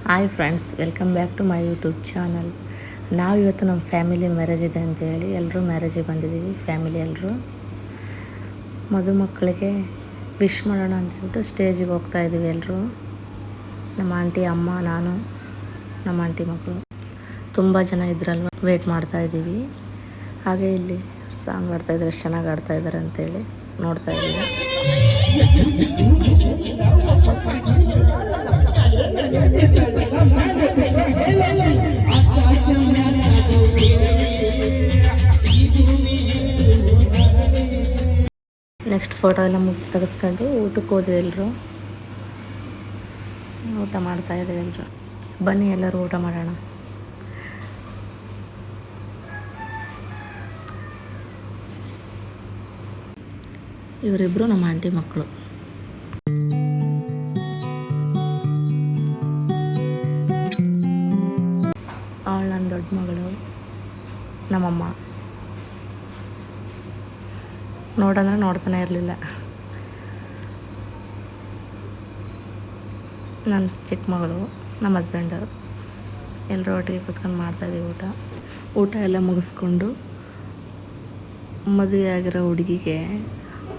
Hi friends, welcome back to my YouTube channel. ನಾವು ಇವತ್ತು ನಮ್ಮ ಫ್ಯಾಮಿಲಿ ಮ್ಯಾರೇಜ್ ಇದೆ ಅಂತೇಳಿ ಎಲ್ಲರೂ ಮ್ಯಾರೇಜಿಗೆ ಬಂದಿದ್ದೀವಿ. ಫ್ಯಾಮಿಲಿ ಎಲ್ಲರೂ ಮದುಮಕ್ಕಳಿಗೆ ವಿಶ್ ಮಾಡೋಣ ಅಂತೇಳ್ಬಿಟ್ಟು ಸ್ಟೇಜಿಗೆ ಹೋಗ್ತಾ ಇದ್ದೀವಿ. ಎಲ್ಲರೂ ನಮ್ಮ ಆಂಟಿ, ಅಮ್ಮ, ನಾನು, ನಮ್ಮ ಆಂಟಿ ಮಕ್ಕಳು ತುಂಬ ಜನ ಇದ್ರಲ್ವ, ವೇಟ್ ಮಾಡ್ತಾ ಇದ್ದೀವಿ. ಹಾಗೆ ಇಲ್ಲಿ ಸಾಂಗ್ ಆಡ್ತಾಯಿದ್ದಾರೆ, ಎಷ್ಟು ಚೆನ್ನಾಗಿ ಆಡ್ತಾಯಿದ್ದಾರೆ ಅಂತೇಳಿ ನೋಡ್ತಾ ಇದ್ದೀವಿ. ನೆಕ್ಸ್ಟ್ ಫೋಟೋ ಎಲ್ಲ ತೆಗೆಸ್ಕೊಂಡು ಊಟಕ್ಕೆ ಹೋದ್ವಿ. ಎಲ್ಲರೂ ಊಟ ಮಾಡ್ತಾ ಇದ್ದೀವಿ. ಎಲ್ಲರೂ ಬನ್ನಿ, ಎಲ್ಲರೂ ಊಟ ಮಾಡೋಣ. ಇವರಿಬ್ಬರು ನಮ್ಮ ಆಂಟಿ ಮಕ್ಕಳು. ಅವಳು ನನ್ನ ದೊಡ್ಡ ಮಗಳು, ನಮ್ಮಮ್ಮ. ನೋಡಂದ್ರೆ ನೋಡ್ತಾನೆ ಇರಲಿಲ್ಲ. ನನ್ನ ಚಿಕ್ಕ ಮಗಳು, ನಮ್ಮ ಹಸ್ಬೆಂಡು, ಎಲ್ಲರೂ ಒಟ್ಟಿಗೆ ಕೂತ್ಕೊಂಡು ಮಾಡ್ತಾಯಿದ್ದೀವಿ ಊಟ ಎಲ್ಲ ಮುಗಿಸ್ಕೊಂಡು ಮದುವೆ ಆಗಿರೋ ಹುಡುಗಿಗೆ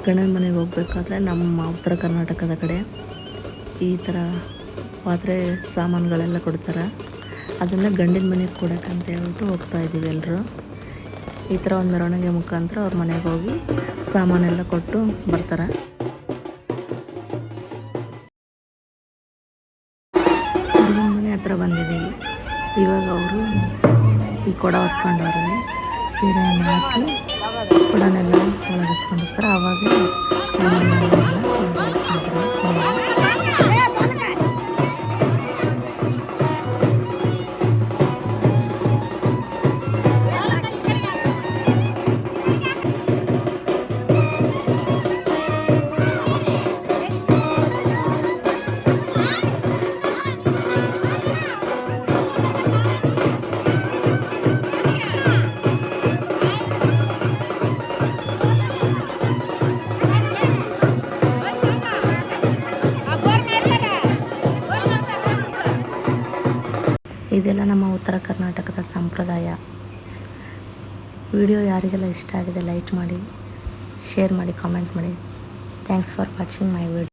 ಗಂಡನ ಮನೆಗೆ ಹೋಗ್ಬೇಕಾದ್ರೆ ನಮ್ಮ ಉತ್ತರ ಕರ್ನಾಟಕದ ಕಡೆ ಈ ಥರ ಪಾತ್ರೆ ಸಾಮಾನುಗಳೆಲ್ಲ ಕೊಡ್ತಾರೆ. ಅದನ್ನು ಗಂಡಿನ ಮನೆಗೆ ಕೊಡೋಕ್ಕಂತ ಹೇಳ್ಬಿಟ್ಟು ಹೋಗ್ತಾಯಿದ್ದೀವಿ. ಎಲ್ಲರೂ ಈ ಥರ ಒಂದು ಮೆರವಣಿಗೆ ಮುಖಾಂತರ ಅವ್ರ ಮನೆಗೆ ಹೋಗಿ ಸಾಮಾನೆಲ್ಲ ಕೊಟ್ಟು ಬರ್ತಾರೆ. ಹುಡುಗನ ಮನೆ ಹತ್ರ ಬಂದಿದ್ದೀವಿ. ಇವಾಗ ಅವರು ಈ ಕೊಡ ಹೊತ್ಕೊಂಡವ್ರೆ, ಸೀರೆಯನ್ನು ಹಾಕಿ ಕೊಡನೆಲ್ಲ ಒಳಗಿಸ್ಕೊಂಡು ಹೋಗ್ತಾರೆ. ಆವಾಗ ಸಾಮಾನೆಲ್ಲ ಇದೆಲ್ಲ ನಮ್ಮ ಉತ್ತರ ಕರ್ನಾಟಕದ ಸಂಪ್ರದಾಯ. ವಿಡಿಯೋ ಯಾರಿಗೆಲ್ಲ ಇಷ್ಟ ಆಗಿದೆ ಲೈಕ್ ಮಾಡಿ, ಶೇರ್ ಮಾಡಿ, ಕಾಮೆಂಟ್ ಮಾಡಿ. Thanks for watching my video.